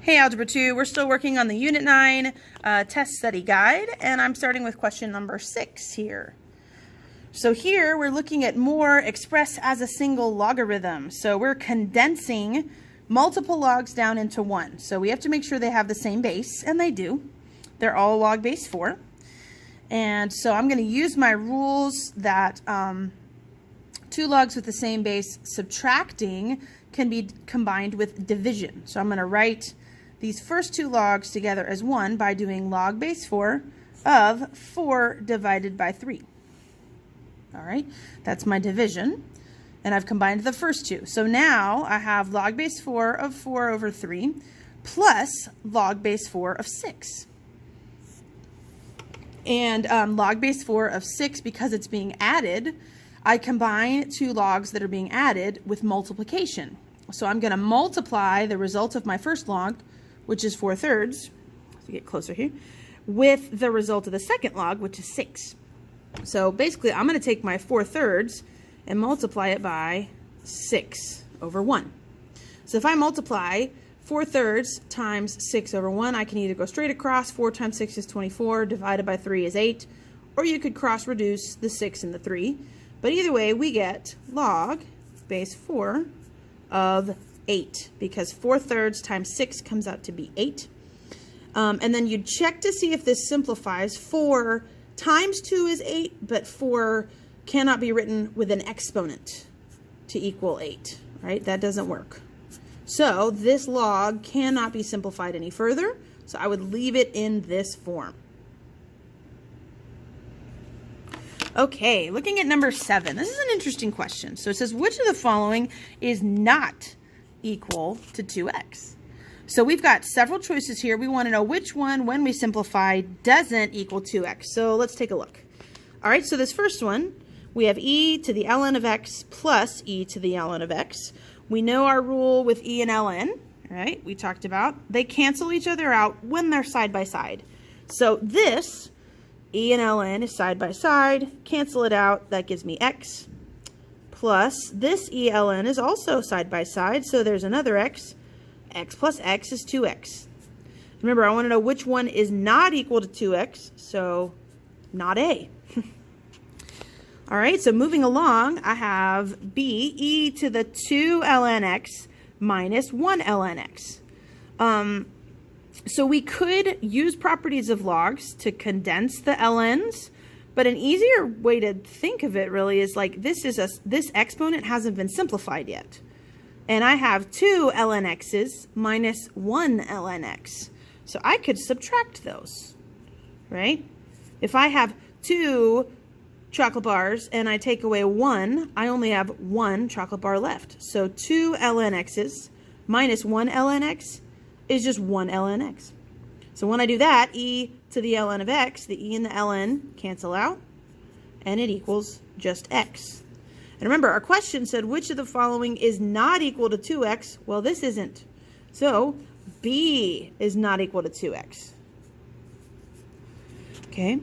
Hey Algebra 2, we're still working on the Unit 9 test study guide, and I'm starting with question number 6 here. So here we're looking at more expressed as a single logarithm. So we're condensing multiple logs down into one. So we have to make sure they have the same base, and they do. They're all log base 4. And so I'm going to use my rules that two logs with the same base subtracting can be combined with division. So I'm going to write these first two logs together as one by doing log base 4 of 4 divided by 3. All right, that's my division, and I've combined the first two. So now I have log base 4 of 4 over 3 plus log base 4 of 6. And log base 4 of 6, because it's being added, I combine two logs that are being added with multiplication. So I'm going to multiply the result of my first log, which is 4/3, let's get closer here, with the result of the second log, which is 6. So basically, I'm going to take my 4/3 and multiply it by 6 over 1. So if I multiply 4/3 times 6 over 1, I can either go straight across. 4 times 6 is 24, divided by 3 is 8, or you could cross reduce the 6 and the 3. But either way, we get log base 4 of 8, because 4/3 times 6 comes out to be 8. And then you check to see if this simplifies. 4 times 2 is 8, but 4 cannot be written with an exponent to equal 8, right? That doesn't work. So this log cannot be simplified any further, so I would leave it in this form. Okay, looking at number 7. This is an interesting question. So it says, which of the following is not equal to 2x? So we've got several choices here. We want to know which one, when we simplify, doesn't equal 2x. So let's take a look. All right, so this first one, we have e to the ln of x plus e to the ln of x. We know our rule with e and ln, right? We talked about. They cancel each other out when they're side by side. So this e and ln is side by side. Cancel it out. That gives me x. Plus this e ln is also side by side. So there's another x. X plus x is 2x. Remember, I want to know which one is not equal to 2x. So not A. All right, so moving along, I have b e to the 2 ln x minus 1 ln x. So we could use properties of logs to condense the ln's, but an easier way to think of it really is like this exponent hasn't been simplified yet. And I have 2 ln x's minus 1 ln x. So I could subtract those, right? If I have 2 chocolate bars and I take away 1, I only have 1 chocolate bar left. So 2 ln x's minus 1 ln x is just 1 ln x. So when I do that, e to the ln of x, the e and the ln cancel out, and it equals just x. And remember, our question said, which of the following is not equal to 2x? Well, this isn't. So b is not equal to 2x. Okay.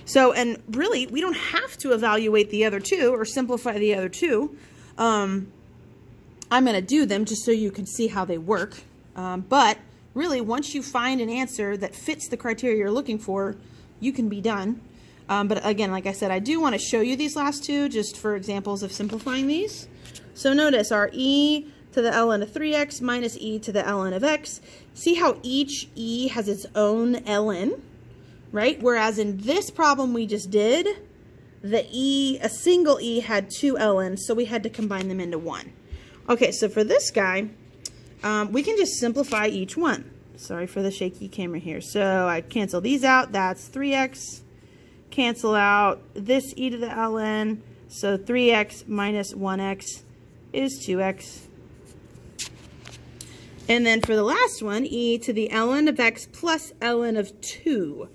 So, and really, we don't have to evaluate the other two or simplify the other two. I'm going to do them just so you can see how they work. But really, once you find an answer that fits the criteria you're looking for, you can be done. But again, like I said, I do want to show you these last two just for examples of simplifying these. So notice our e to the ln of 3x minus e to the ln of x. See how each e has its own ln, right? Whereas in this problem we just did, a single e had 2 ln's, so we had to combine them into one. Okay, so for this guy, we can just simplify each one. Sorry for the shaky camera here. So I cancel these out. That's 3x. Cancel out this e to the ln. So 3x minus 1x is 2x. And then for the last one, e to the ln of x plus ln of 2.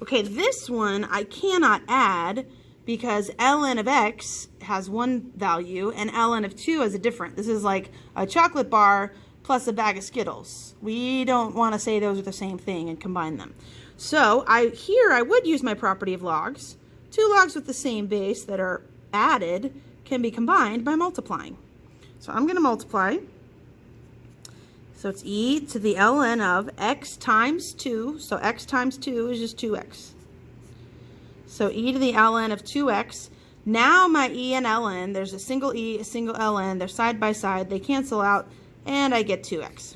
Okay, this one I cannot add because ln of x has one value and ln of 2 has a different. This is like a chocolate bar plus a bag of Skittles. We don't want to say those are the same thing and combine them. So here I would use my property of logs. Two logs with the same base that are added can be combined by multiplying. So I'm going to multiply So it's e to the ln of x times 2. So x times 2 is just 2x. So e to the ln of 2x. Now my e and ln, there's a single e, a single ln. They're side by side. They cancel out, and I get 2x.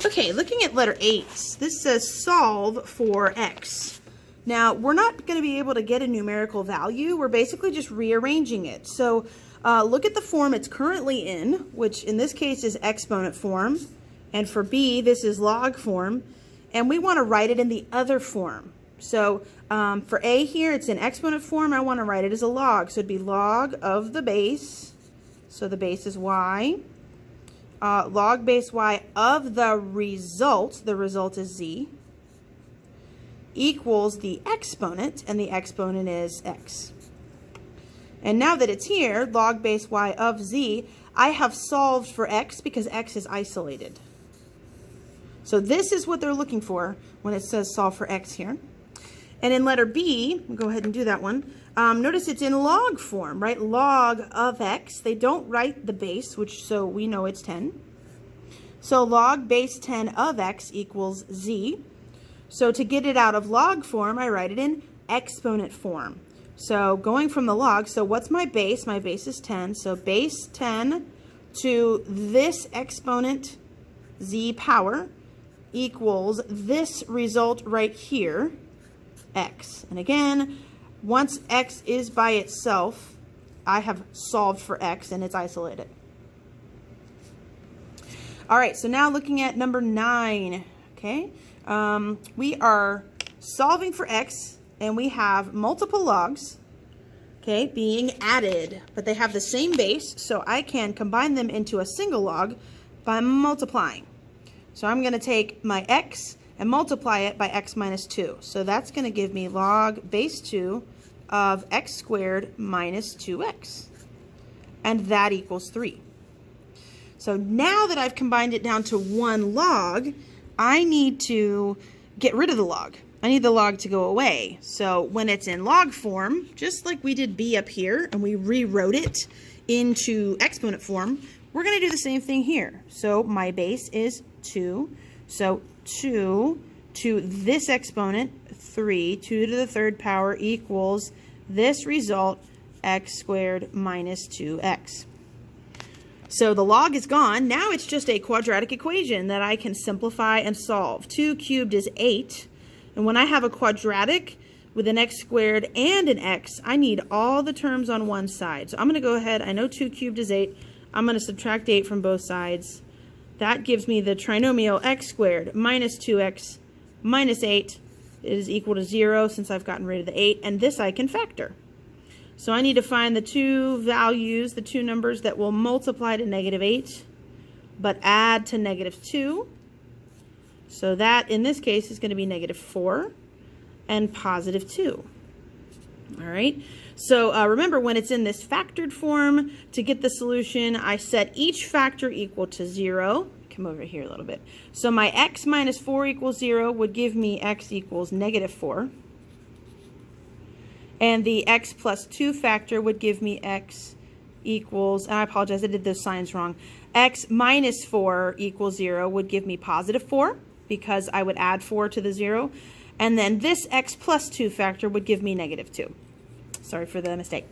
Okay, looking at letter 8, this says solve for x. Now, we're not going to be able to get a numerical value. We're basically just rearranging it. So look at the form it's currently in, which in this case is exponent form. And for b, this is log form. And we want to write it in the other form. So for a here, it's in exponent form. I want to write it as a log. So it'd be log of the base. So the base is y. Log base y of the result is z, equals the exponent, and the exponent is x. And now that it's here, log base y of z, I have solved for x because x is isolated. So this is what they're looking for when it says solve for x here. And in letter B, we'll go ahead and do that one. Notice it's in log form, right? Log of x. They don't write the base, so we know it's 10. So log base 10 of x equals z. So to get it out of log form, I write it in exponent form. So going from the log, so what's my base? My base is 10. So base 10 to this exponent z power equals this result right here, x. And again, once x is by itself, I have solved for x and it's isolated. All right, so now looking at number 9, okay? We are solving for x and we have multiple logs, okay, being added, but they have the same base, so I can combine them into a single log by multiplying. So I'm going to take my x and multiply it by x minus 2. So that's going to give me log base 2 of x squared minus 2x. And that equals 3. So now that I've combined it down to one log, I need to get rid of the log. I need the log to go away. So when it's in log form, just like we did b up here, and we rewrote it into exponent form, we're going to do the same thing here. So my base is 2. So 2 to this exponent, 3, 2 to the third power equals this result, x squared minus 2x. So the log is gone. Now it's just a quadratic equation that I can simplify and solve. 2 cubed is 8. And when I have a quadratic with an x squared and an x, I need all the terms on one side. So I'm going to go ahead. I know 2 cubed is 8. I'm going to subtract 8 from both sides. That gives me the trinomial x squared minus 2x minus 8 is equal to 0 since I've gotten rid of the 8. And this I can factor. So I need to find the two values, the two numbers that will multiply to negative 8, but add to negative 2. So that, in this case, is going to be negative 4 and positive 2. All right. So remember, when it's in this factored form, to get the solution, I set each factor equal to 0. Come over here a little bit. So my x minus 4 equals 0 would give me x equals negative 4. And the x plus 2 factor would give me x equals, and I apologize, I did those signs wrong. X minus 4 equals 0 would give me positive 4 because I would add 4 to the 0. And then this x plus 2 factor would give me negative 2. Sorry for the mistake.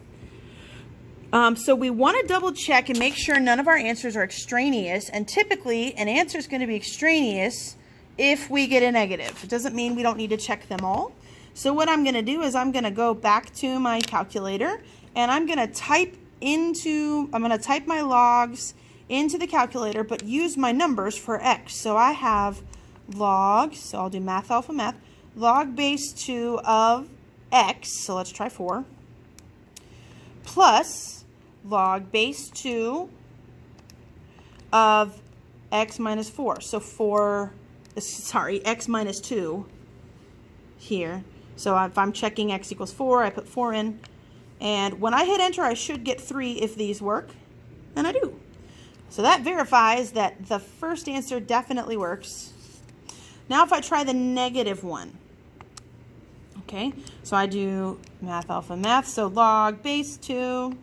So we want to double check and make sure none of our answers are extraneous. And typically, an answer is going to be extraneous if we get a negative. It doesn't mean we don't need to check them all. So what I'm going to do is I'm going to go back to my calculator and I'm going to type my logs into the calculator, but use my numbers for x. So I have log, so I'll do math alpha math, log base 2 of x, so let's try 4, plus log base 2 of x minus 4. So x minus 2 here. So if I'm checking x equals 4, I put 4 in. And when I hit enter, I should get 3 if these work. And I do. So that verifies that the first answer definitely works. Now if I try the negative one. Okay, so I do math alpha math. So log base 2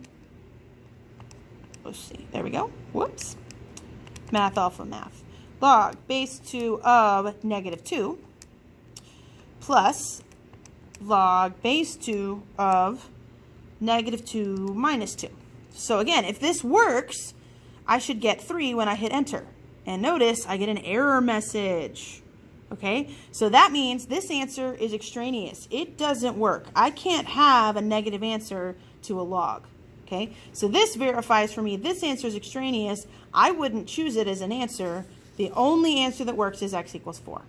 let's see, there we go. Whoops. Math alpha math. Log base 2 of negative 2 plus log base 2 of negative 2 minus 2. So again, if this works, I should get 3 when I hit enter. And notice I get an error message. Okay, so that means this answer is extraneous. It doesn't work. I can't have a negative answer to a log. Okay, so this verifies for me this answer is extraneous. I wouldn't choose it as an answer. The only answer that works is x equals 4.